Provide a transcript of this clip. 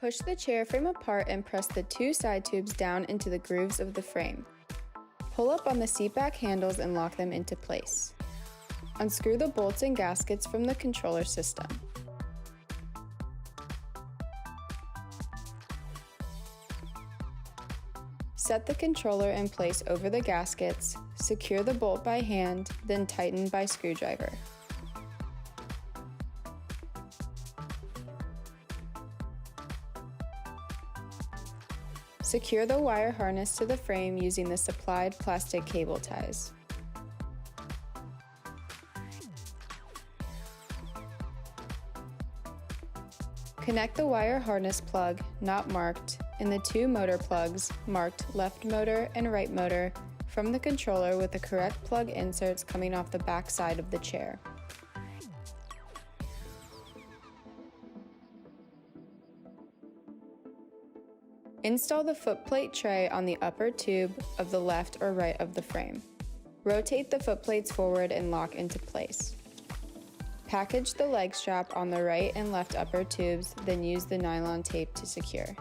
Push the chair frame apart and press the two side tubes down into the grooves of the frame. Pull up on the seat back handles and lock them into place. Unscrew the bolts and gaskets from the controller system. Set the controller in place over the gaskets, secure the bolt by hand, then tighten by screwdriver. Secure the wire harness to the frame using the supplied plastic cable ties. Connect the wire harness plug, not marked, and the two motor plugs, marked left motor and right motor, from the controller with the correct plug inserts coming off the back side of the chair. Install the footplate tray on the upper tube of the left or right of the frame. Rotate the footplates forward and lock into place. Package the leg strap on the right and left upper tubes, then use the nylon tape to secure.